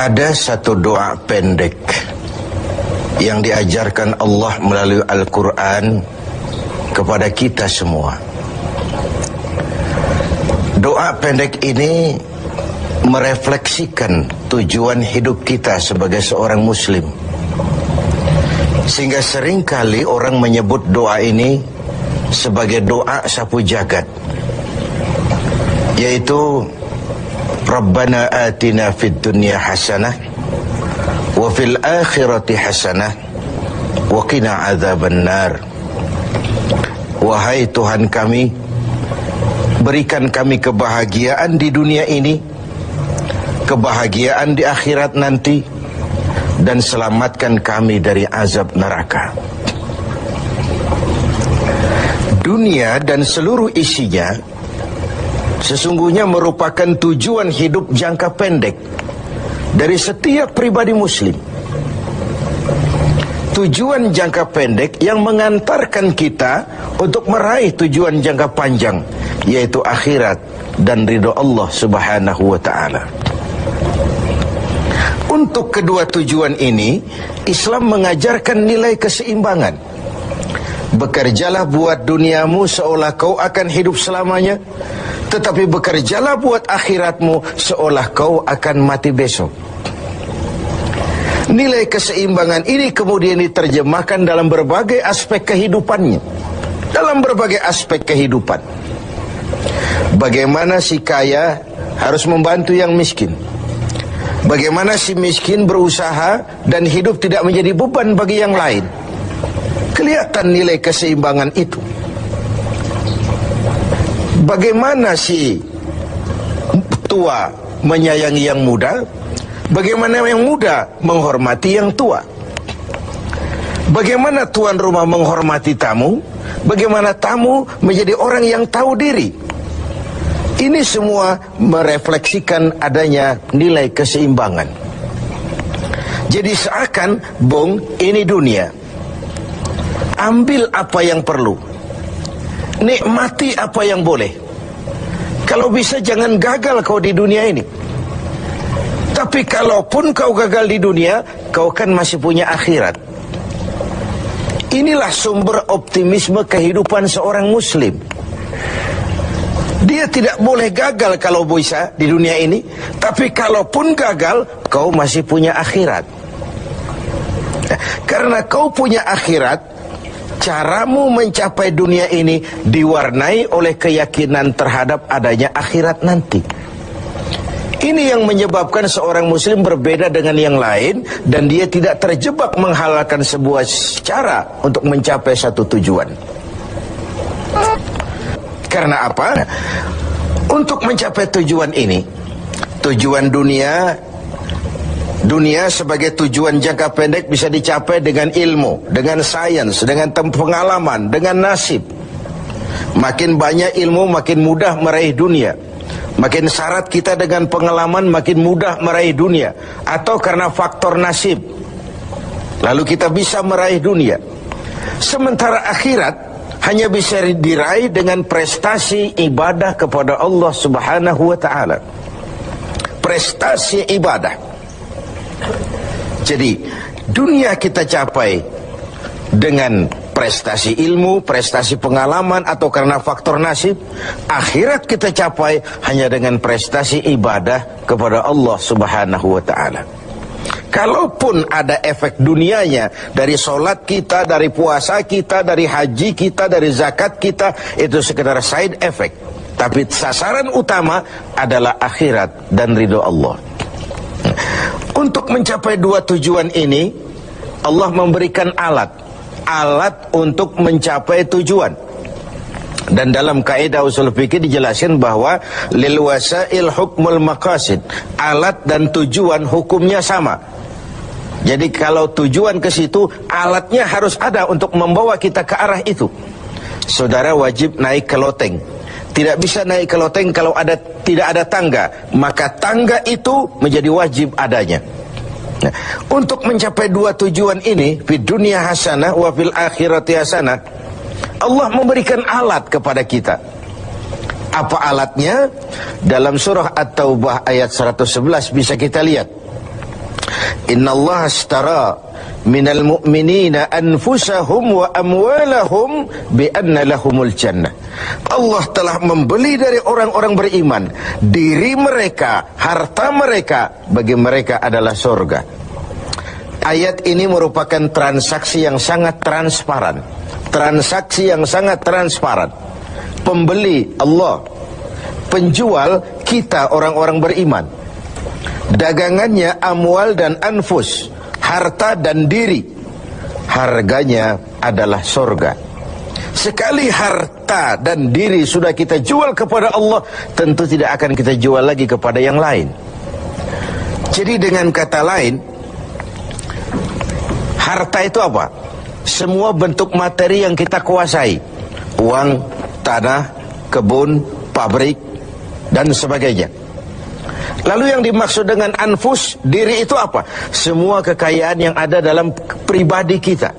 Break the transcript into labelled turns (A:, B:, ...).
A: Ada satu doa pendek yang diajarkan Allah melalui Al-Quran kepada kita semua. Doa pendek ini merefleksikan tujuan hidup kita sebagai seorang muslim, sehingga seringkali orang menyebut doa ini sebagai doa sapu jagat, yaitu Rabbana atina fid dunya hasanah wa fil akhirati hasanah wa qina adzabannar. Wahai Tuhan kami, berikan kami kebahagiaan di dunia ini, kebahagiaan di akhirat nanti, dan selamatkan kami dari azab neraka. Dunia dan seluruh isinya sesungguhnya merupakan tujuan hidup jangka pendek dari setiap pribadi muslim. Tujuan jangka pendek yang mengantarkan kita untuk meraih tujuan jangka panjang, yaitu akhirat dan ridho Allah Subhanahu wa ta'ala. Untuk kedua tujuan ini, Islam mengajarkan nilai keseimbangan. Bekerjalah buat duniamu seolah kau akan hidup selamanya, tetapi bekerjalah buat akhiratmu seolah kau akan mati besok. Nilai keseimbangan ini kemudian diterjemahkan dalam berbagai aspek kehidupannya. Dalam berbagai aspek kehidupan. Bagaimana si kaya harus membantu yang miskin. Bagaimana si miskin berusaha dan hidup tidak menjadi beban bagi yang lain. Kelihatan nilai keseimbangan itu. Bagaimana si tua menyayangi yang muda, bagaimana yang muda menghormati yang tua. Bagaimana tuan rumah menghormati tamu, bagaimana tamu menjadi orang yang tahu diri. Ini semua merefleksikan adanya nilai keseimbangan. Jadi seakan, Bung, ini dunia. Ambil apa yang perlu, nikmati apa yang boleh. Kalau bisa jangan gagal kau di dunia ini. Tapi kalaupun kau gagal di dunia, kau kan masih punya akhirat. Inilah sumber optimisme kehidupan seorang muslim. Dia tidak boleh gagal kalau bisa di dunia ini, tapi kalaupun gagal, kau masih punya akhirat. Karena kau punya akhirat, caramu mencapai dunia ini diwarnai oleh keyakinan terhadap adanya akhirat nanti. Ini yang menyebabkan seorang muslim berbeda dengan yang lain, dan dia tidak terjebak menghalalkan sebuah cara untuk mencapai satu tujuan. Karena apa? Untuk mencapai tujuan ini, tujuan dunia sebagai tujuan jangka pendek bisa dicapai dengan ilmu, dengan sains, dengan pengalaman, dengan nasib. Makin banyak ilmu, makin mudah meraih dunia. Makin syarat kita dengan pengalaman, makin mudah meraih dunia. Atau karena faktor nasib, lalu kita bisa meraih dunia. Sementara akhirat hanya bisa diraih dengan prestasi ibadah kepada Allah Subhanahu wa ta'ala. Prestasi ibadah. Jadi dunia kita capai dengan prestasi ilmu, prestasi pengalaman, atau karena faktor nasib. Akhirat kita capai hanya dengan prestasi ibadah kepada Allah Subhanahu wa ta'ala. Kalaupun ada efek dunianya dari solat kita, dari puasa kita, dari haji kita, dari zakat kita, itu sekedar side effect. Tapi sasaran utama adalah akhirat dan ridho Allah. Untuk mencapai dua tujuan ini, Allah memberikan alat untuk mencapai tujuan. Dan dalam kaidah usul fikih dijelaskan bahwa lil wasail hukmul maqasid, alat dan tujuan hukumnya sama. Jadi kalau tujuan ke situ, alatnya harus ada untuk membawa kita ke arah itu. Saudara wajib naik ke loteng. Tidak bisa naik ke loteng kalau tidak ada tangga, maka tangga itu menjadi wajib adanya. Nah, untuk mencapai dua tujuan ini, fid dunya hasanah wa fil akhirati hasanah, Allah memberikan alat kepada kita. Apa alatnya? Dalam surah At-Taubah ayat 111 bisa kita lihat. Innallaha ashtara minal mu'minina anfusahum wa amwalahum bi anna lahumul jannah. Allah telah membeli dari orang-orang beriman diri mereka, harta mereka, bagi mereka adalah surga. Ayat ini merupakan transaksi yang sangat transparan. Transaksi yang sangat transparan. Pembeli Allah, penjual kita orang-orang beriman. Dagangannya amwal dan anfus, harta dan diri. Harganya adalah surga. Sekali harta dan diri sudah kita jual kepada Allah, tentu tidak akan kita jual lagi kepada yang lain. Jadi dengan kata lain, harta itu apa? Semua bentuk materi yang kita kuasai. Uang, tanah, kebun, pabrik, dan sebagainya. Lalu yang dimaksud dengan anfus, diri itu apa? Semua kekayaan yang ada dalam pribadi kita.